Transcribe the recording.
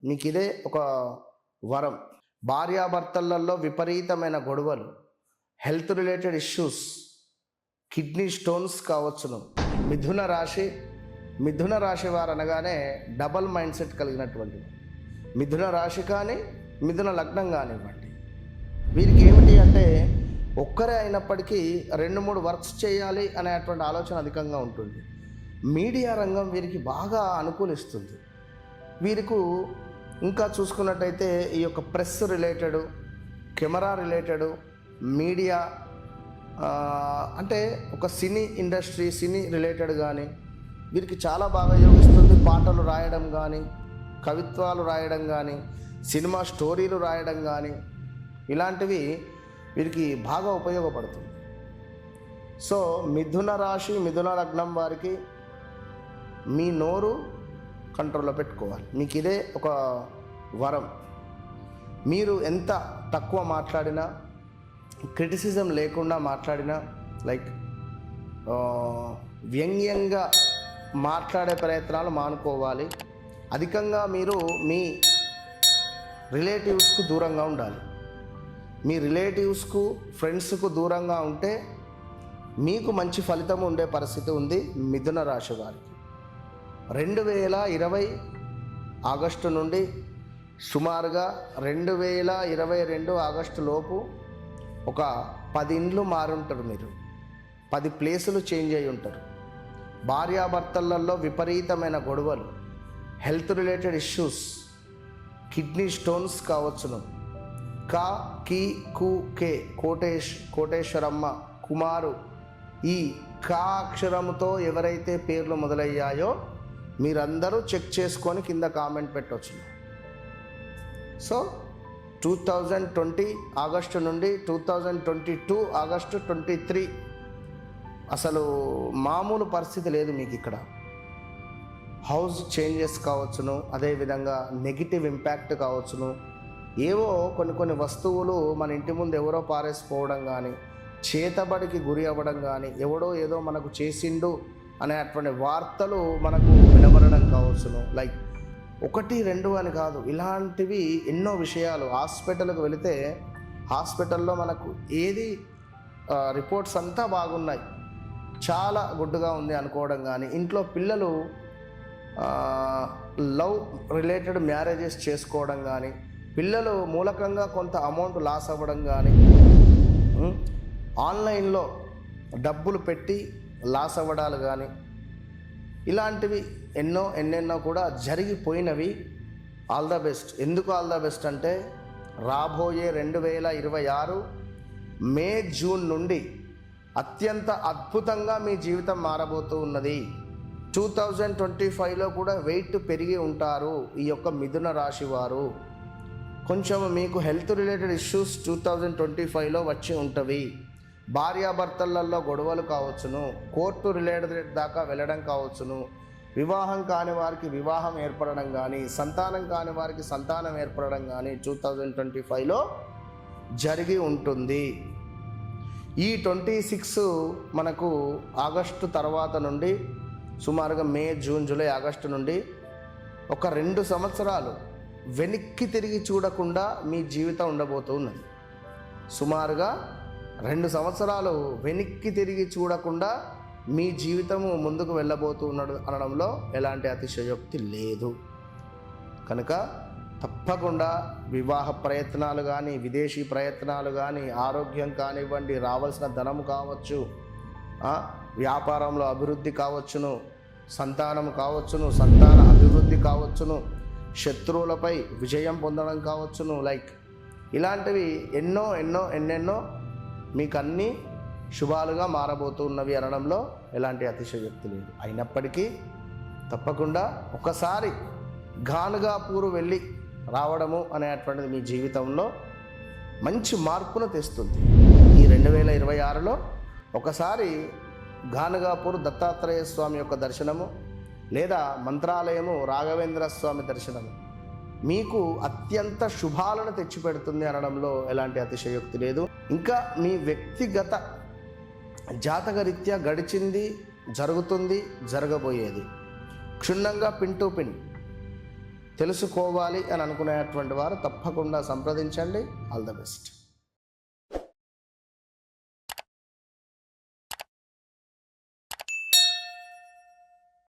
మీకు ఇదే ఒక వరం. భార్యాభర్తలలో విపరీతమైన గొడవలు, health related issues, kidney stones కావచ్చును. మిథున రాశి మిథున రాశి వారు అనగానే డబల్ మైండ్ సెట్ కలిగినటువంటి మిథున రాశి కానీ మిథున లగ్నం కానివ్వండి, వీరికి ఏమిటి అంటే ఒక్కరే అయినప్పటికీ 2-3 వర్క్స్ చేయాలి అనేటువంటి ఆలోచన అధికంగా ఉంటుంది. మీడియా రంగం వీరికి బాగా అనుకూలిస్తుంది. వీరికి ఇంకా చూసుకున్నట్టయితే ఈ యొక్క press related, camera related, media అంటే ఒక సినీ ఇండస్ట్రీ, సినీ రిలేటెడ్ కానీ వీరికి చాలా బాగా యోగిస్తుంది. పాటలు రాయడం కానీ, కవిత్వాలు రాయడం కానీ, సినిమా స్టోరీలు రాయడం కానీ ఇలాంటివి వీరికి బాగా ఉపయోగపడుతుంది. సో మిథున రాశి మిథున లగ్నం వారికి మీ నోరు కంట్రోల్లో పెట్టుకోవాలి. మీకు ఇదే ఒక వరం. మీరు ఎంత తక్కువ మాట్లాడినా, క్రిటిసిజం లేకుండా మాట్లాడినా, లైక్ వ్యంగ్యంగా మాట్లాడే ప్రయత్నాలు మానుకోవాలి. అధికంగా మీరు మీ రిలేటివ్స్కు దూరంగా ఉండాలి. మీ రిలేటివ్స్కు, ఫ్రెండ్స్కు దూరంగా ఉంటే మీకు మంచి ఫలితం ఉండే పరిస్థితి ఉంది మిథున రాశి వారికి. 2020 ఆగస్టు నుండి సుమారుగా 2022 ఆగస్టు లోపు ఒక 10 ఇండ్లు మారుంటారు. మీరు 10 ప్లేసులు చేంజ్ అయి ఉంటారు. భార్యాభర్తలలో విపరీతమైన గొడవలు, health related issues, kidney stones కావచ్చును. కా, కి, కు, కే, కోటేశ్వరమ్మ, కుమారు, ఈ కా అక్షరంతో ఎవరైతే పేర్లు మొదలయ్యాయో మీరందరూ చెక్ చేసుకొని కింద కామెంట్ పెట్టవచ్చు. సో 2020 ఆగస్టు నుండి 2022 ఆగస్టు 23 అసలు మామూలు పరిస్థితి లేదు మీకు ఇక్కడ. హౌస్ చేంజెస్ కావచ్చును, అదేవిధంగా నెగిటివ్ ఇంపాక్ట్ కావచ్చును. ఏవో కొన్ని వస్తువులు మన ఇంటి ముందు ఎవరో పారేసిపోవడం కానీ, చేతబడికి గురి అవ్వడం కానీ, ఎవడో ఏదో మనకు చేసిండు అనేటువంటి వార్తలు మనకు వినబడడం కావచ్చును. లైక్ 1-2 అని కాదు, ఇలాంటివి ఎన్నో విషయాలు. హాస్పిటల్కి వెళితే హాస్పిటల్లో మనకు ఏది రిపోర్ట్స్ అంతా బాగున్నాయి, చాలా గుడ్డుగా ఉంది అనుకోవడం కానీ, ఇంట్లో పిల్లలు లవ్ రిలేటెడ్ మ్యారేజెస్ చేసుకోవడం కానీ, పిల్లలు మూలకంగా కొంత అమౌంట్ లాస్ అవ్వడం కానీ, ఆన్లైన్లో డబ్బులు పెట్టి లాస్ అవ్వడాలు కానీ, ఇలాంటివి ఎన్నెన్నో కూడా జరిగిపోయినవి. All the best. ఎందుకు ఆల్ ద బెస్ట్ అంటే రాబోయే 2026 మే, జూన్ నుండి అత్యంత అద్భుతంగా మీ జీవితం మారబోతూ ఉన్నది. 2025లో కూడా వెయిట్ పెరిగి ఉంటారు ఈ యొక్క మిథున రాశి వారు. కొంచెం మీకు హెల్త్ రిలేటెడ్ ఇష్యూస్ 2025లో వచ్చి ఉంటవి. భార్యాభర్తలలో గొడవలు కావచ్చును, కోర్టు రిలేటెడ్ దాకా వెళ్ళడం కావచ్చును, వివాహం కాని వారికి వివాహం ఏర్పడడం కానీ, సంతానం కాని వారికి సంతానం ఏర్పడడం కానీ 2025లో జరిగి ఉంటుంది. ఈ 26 మనకు ఆగస్టు తర్వాత నుండి సుమారుగా మే, జూన్, జూలై, ఆగస్టు నుండి ఒక 2 సంవత్సరాలు వెనక్కి తిరిగి చూడకుండా మీ జీవితం ఉండబోతూ ఉన్నది. సుమారుగా 2 సంవత్సరాలు వెనక్కి తిరిగి చూడకుండా మీ జీవితము ముందుకు వెళ్ళబోతూ ఉన్నాడు అనడంలో ఎలాంటి అతిశయోక్తి లేదు. కనుక తప్పకుండా వివాహ ప్రయత్నాలు కానీ, విదేశీ ప్రయత్నాలు కానీ, ఆరోగ్యం కానివ్వండి, రావాల్సిన ధనం కావచ్చు, వ్యాపారంలో అభివృద్ధి కావచ్చును, సంతానం కావచ్చును, సంతాన అభివృద్ధి కావచ్చును, శత్రువులపై విజయం పొందడం కావచ్చును, లైక్ ఇలాంటివి ఎన్నెన్నో మీకు అన్నీ శుభాలుగా మారబోతున్నవి అనడంలో ఎలాంటి అతిశయోక్తి లేదు. అయినప్పటికీ తప్పకుండా ఒకసారి గానుగాపూర్ వెళ్ళి రావడము అనేటువంటిది మీ జీవితంలో మంచి మార్పును తెస్తుంది. ఈ 2026లో ఒకసారి గానుగాపూర్ దత్తాత్రేయ స్వామి యొక్క దర్శనము, లేదా మంత్రాలయము రాఘవేంద్ర స్వామి దర్శనము మీకు అత్యంత శుభాలను తెచ్చిపెడుతుంది అనడంలో ఎలాంటి అతిశయోక్తి లేదు. ఇంకా మీ వ్యక్తిగత జాతకరీత్యా గడిచింది, జరుగుతుంది, జరగబోయేది క్షుణ్ణంగా పిన్ టు పిన్ తెలుసుకోవాలి అని అనుకునేటువంటి వారు తప్పకుండా సంప్రదించండి. All the best.